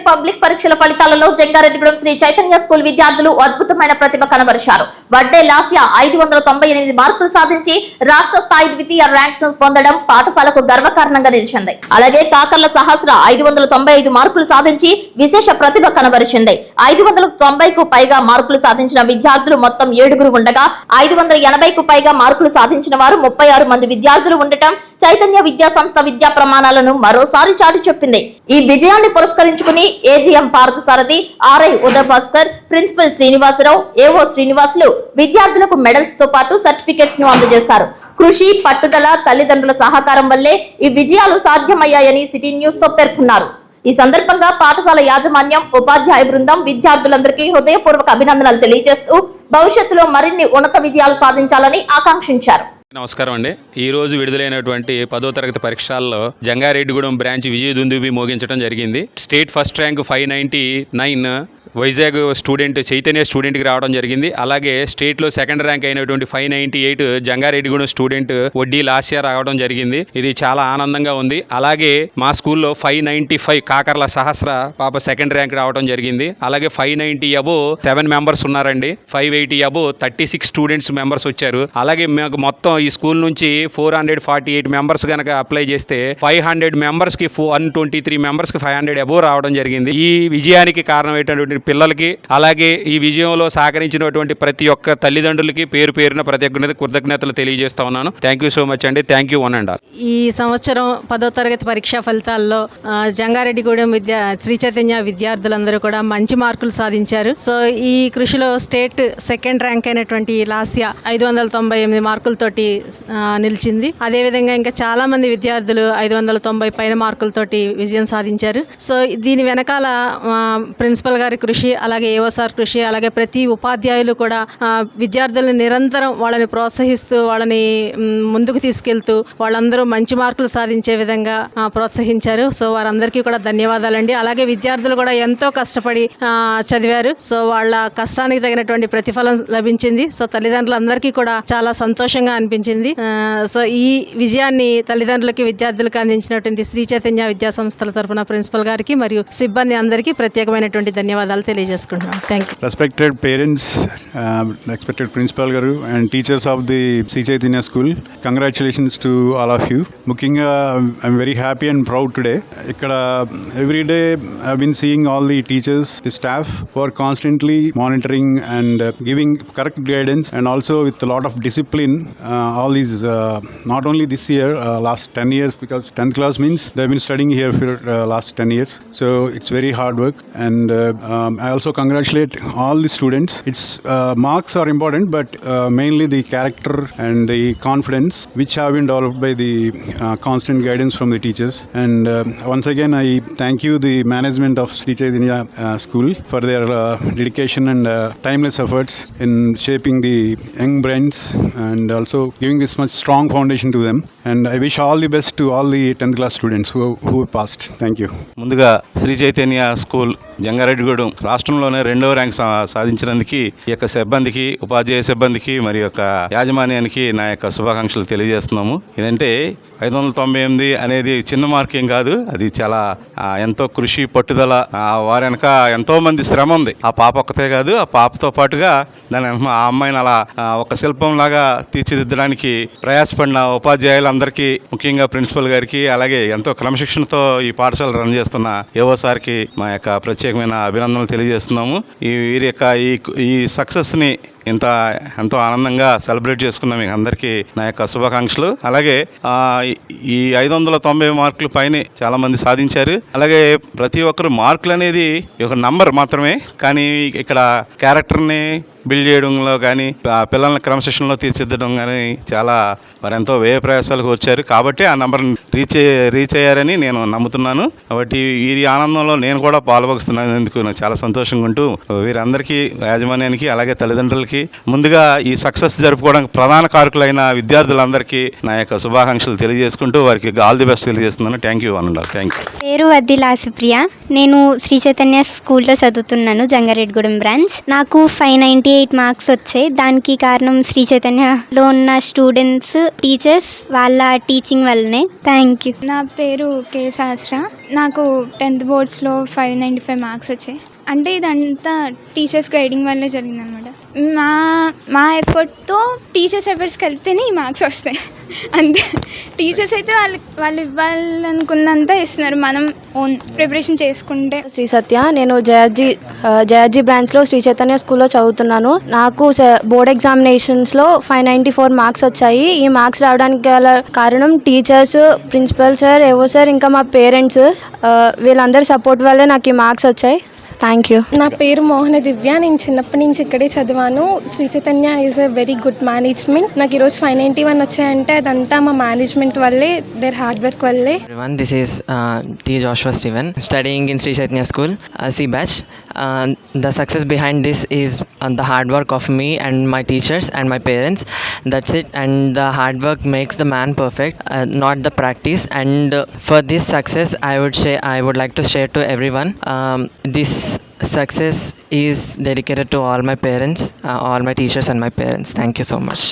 Public పరీక్షల ఫలితాలలో Jangareddygudem Shri Chaitanya school విద్యార్థులు అద్భుతమైన ప్రతిభ కనబరిచారు. వడ్డే లాస్య 598 మార్కులు సాధించి రాష్ట్ర స్థాయి ద్వితీయ ర్యాంక్ ను పొందడం పాఠశాలకు గర్వకారణంగా నిలిచింది. అలాగే కాకర్ల సహస్ర 595 మార్కులు సాధించి విశేష ప్రతిభ కనబరిచింది. 590కు పైగా మార్కులు సాధించిన విద్యార్థులు మొత్తం 7 ఉండగా 580కు పైగా మార్కులు సాధించిన వారు 36 మంది విద్యార్థులు ఉండటం చైతన్య విద్యా సంస్థ విద్యా ప్రమాణాలను మరోసారి చాటి చెప్పింది. ఈ విజయాన్ని పురస్కరించుకుని AGM Parthasarathi, RI Uday Bhaskar, principal Srinivasarao, AO Srinivasulu విద్యార్థులకు మెడల్స్ తో పాటు సర్టిఫికెట్స్ ను అందజేశారు. కృషి, పట్టుదల, తల్లిదండ్రుల సహకారం వల్లే ఈ విజయాలు సాధ్యమయ్యాయని సిటీ న్యూస్ తో పేర్కొన్నారు. ఈ సందర్భంగా పాఠశాల యాజమాన్యం, ఉపాధ్యాయ బృందం విద్యార్థులందరికీ హృదయపూర్వక అభినందనలు తెలియజేస్తూ భవిష్యత్తులో మరిన్ని ఉన్నత విజయాలు సాధించాలని ఆకాంక్షించారు. నమస్కారం అండి. ఈరోజు విడుదలైనటువంటి 10వ తరగతి పరీక్షల్లో జంగారెడ్డిగూడెం బ్రాంచ్ విజయదుందుబి మోగించడం జరిగింది. State first rank 599 Vizag student Chaitanya స్టూడెంట్కి రావడం జరిగింది. అలాగే స్టేట్లో సెకండ్ ర్యాంక్ అయినటువంటి 598 జంగారెడ్డిగూడెం స్టూడెంట్ వడ్డీ లాస్య రావడం జరిగింది. ఇది చాలా ఆనందంగా ఉంది. అలాగే మా స్కూల్లో 595 కాకర్ల సహస్ర పాప సెకండ్ ర్యాంక్ రావడం జరిగింది. అలాగే 590 అబో 7 మెంబర్స్ ఉన్నారండి. 580 అబో 36 స్టూడెంట్స్ మెంబర్స్ వచ్చారు. అలాగే మాకు మొత్తం ఈ స్కూల్ నుంచి 448 మెంబర్స్ కనుక అప్లై చేస్తే 500 మెంబర్స్కి 123 మెంబర్స్కి 500 అబో రావడం జరిగింది. ఈ విజయానికి కారణమైనటువంటి పిల్లలకి, అలాగే ఈ విజయంలో సహకరించినటువంటి ప్రతి ఒక్క తల్లిదండ్రులకి పేరు పేరున కృతజ్ఞతలు తెలియజేస్తా ఉన్నాను. థ్యాంక్ యూ సో మచ్ అండి. Thank you one and all. ఈ సంవత్సరం 10వ తరగతి పరీక్షా ఫలితాల్లో జంగారెడ్డిగూడెం శ్రీ చైతన్య విద్యార్థులందరూ కూడా మంచి మార్కులు సాధించారు. సో ఈ కృషిలో స్టేట్ సెకండ్ ర్యాంక్ అయినటువంటి లాస్య 598 మార్కులతోటి నిలిచింది. అదేవిధంగా ఇంకా చాలా మంది విద్యార్థులు 590 పైన మార్కులతోటి విజయం సాధించారు. సో దీని వెనకాల ప్రిన్సిపల్ గారి కృషి, అలాగే ఏఓసార్ కృషి, అలాగే ప్రతి ఉపాధ్యాయులు కూడా విద్యార్థులను నిరంతరం వాళ్ళని ప్రోత్సహిస్తూ వాళ్ళని ముందుకు తీసుకెళ్తూ వాళ్ళందరూ మంచి మార్కులు సాధించే విధంగా ప్రోత్సహించారు. సో వారందరికీ కూడా ధన్యవాదాలండి. అలాగే విద్యార్థులు కూడా ఎంతో కష్టపడి చదివారు. సో వాళ్ళ కష్టానికి తగినటువంటి ప్రతిఫలం లభించింది. సో తల్లిదండ్రులందరికీ కూడా చాలా సంతోషంగా అనిపించింది. సో ఈ విజయాన్ని తల్లిదండ్రులకి, విద్యార్థులకు అందించినటువంటి శ్రీ చైతన్య విద్యా సంస్థల తరపున ప్రిన్సిపల్ గారికి మరియు సిబ్బంది అందరికీ ప్రత్యేకమైనటువంటి ధన్యవాదాలు తెలియజేసుకుంటున్నాం. Thank you. Respected parents, respected principal garu and teachers of the Sri Chaitanya School, congratulations to all of you. Mukinga, I'm very happy and proud today. Ikkada every day I've been seeing all the teachers, the staff who are constantly monitoring and giving correct guidance, and also with a lot of discipline. All these not only this year, last 10 years, because 10th class means they've been studying here for last 10 years. So it's very hard work, and I also congratulate all the students. It's marks are important, but mainly the character and the confidence which have been developed by the constant guidance from the teachers. And once again I thank you the management of Sri Chaitanya School for their dedication and timeless efforts in shaping the young brains and also giving this much strong foundation to them. And I wish all the best to all the 10th class students who passed. Thank you. ముందుగా Shri Chaitanya school Jangareddygudem రాష్ట్రంలోనే 2వ rank సాధించినందుకు ఈ యొక్క సిబ్బందికి, ఉపాధ్యాయ సిబ్బందికి మరియు యొక్క యాజమాన్యానికి నా యొక్క శుభాకాంక్షలు తెలియజేస్తున్నాము. ఏంటంటే 598 అనేది చిన్న మార్క్ ఏం కాదు. అది చాలా ఎంతో కృషి, పట్టుదల, వారి వెనక ఎంతో మంది శ్రమ ఉంది. ఆ పాప ఒక్కతే కాదు, ఆ పాపతో పాటుగా ఆ అమ్మాయిని అలా ఒక శిల్పం లాగా తీర్చిదిద్దడానికి ప్రయాసపడిన ఉపాధ్యాయులందరికీ, ముఖ్యంగా ప్రిన్సిపల్ గారికి, అలాగే ఎంతో క్రమశిక్షణతో ఈ పాఠశాల రన్ చేస్తున్న ఏవో సార్కి మా యొక్క ప్రత్యేకమైన అభినందనలు తెలియజేస్తున్నాము. వీరి యొక్క ఈ సక్సెస్ని ఎంతో ఆనందంగా సెలబ్రేట్ చేసుకున్నాం. మీకు అందరికీ నా యొక్క శుభాకాంక్షలు. అలాగే ఈ 590 మార్కులు పైన చాలా మంది సాధించారు. అలాగే ప్రతి ఒక్కరు మార్కులు అనేది ఒక నంబర్ మాత్రమే, కానీ ఇక్కడ క్యారెక్టర్ని బిల్డ్ చేయడంలో కానీ, పిల్లల్ని క్రమశిక్షణలో తీర్చిదిద్దడం కానీ చాలా మరెంతో వ్యయ ప్రయాసాలకు వచ్చారు. కాబట్టి ఆ నెంబర్ని రీచ్ అయ్యారని నేను నమ్ముతున్నాను. కాబట్టి వీరి ఆనందంలో నేను కూడా పాల్గొస్తున్నాను. ఎందుకు నాకు చాలా సంతోషంగా ఉంటూ వీరందరికీ, యాజమాన్యానికి, అలాగే తల్లిదండ్రులకి సిబ్బందికి, ముందుగా ఈ సక్సెస్ జరుపుకోవడానికి ప్రధాన కారకులైన విద్యార్థులందరికీ నా యొక్క శుభాకాంక్షలు తెలియజేసుకుంటూ వారికి ఆల్ ది బెస్ట్ తెలియజేస్తున్నాను. థ్యాంక్ యూ అనండి. Thank you. పేరు వద్దిలా సుప్రియ. నేను శ్రీ చైతన్య స్కూల్లో చదువుతున్నాను, జంగారెడ్డిగూడెం బ్రాంచ్. నాకు 598 మార్క్స్ వచ్చాయి. దానికి కారణం శ్రీ చైతన్యలో ఉన్న స్టూడెంట్స్, టీచర్స్ వాళ్ళ టీచింగ్ వల్లనే. Thank you. నా పేరు కే సహస్ర. నాకు 10th బోర్డ్స్లో 595 మార్క్స్ వచ్చాయి. అంటే ఇదంతా టీచర్స్ గైడింగ్ వల్లే జరిగిందనమాట. మా ఎఫర్ట్తో టీచర్స్ ఎఫర్ట్స్కి వెళ్తేనే ఈ మార్క్స్ వస్తాయి అంతే. టీచర్స్ అయితే వాళ్ళు ఇవ్వాలనుకున్నంత ఇస్తున్నారు, మనం ఓన్ ప్రిపరేషన్ చేసుకుంటే. శ్రీ సత్య. నేను జయాజీ బ్రాంచ్లో శ్రీ చైతన్య స్కూల్లో చదువుతున్నాను. నాకు బోర్డ్ ఎగ్జామినేషన్స్లో 594 మార్క్స్ వచ్చాయి. ఈ మార్క్స్ రావడానికి గల కారణం టీచర్స్, ప్రిన్సిపల్ సార్, ఏవో సార్, ఇంకా మా పేరెంట్స్, వీళ్ళందరి సపోర్ట్ వల్లే నాకు ఈ మార్క్స్ వచ్చాయి. Thank you. నా పేరు మోహన దివ్య. నేను చిన్నప్పటి నుంచి ఇక్కడే చదివాను. Sri Chaitanya is a very good management. నాకు ఈరోజు 591 వచ్చాయంటే అదంతా మా మేనేజ్మెంట్ వల్లే, దేర్ హార్డ్ వర్క్ వల్లే. Everyone, this is T. Joshua Steven, studying in Sri Chaitanya School, C batch. The success behind this is the hard work of me and my teachers and my parents. That's it. And the hard work makes the man perfect, not the practice. And for this success, I would like to share to everyone. This success is dedicated to all my parents, all my teachers and my parents. Thank you so much.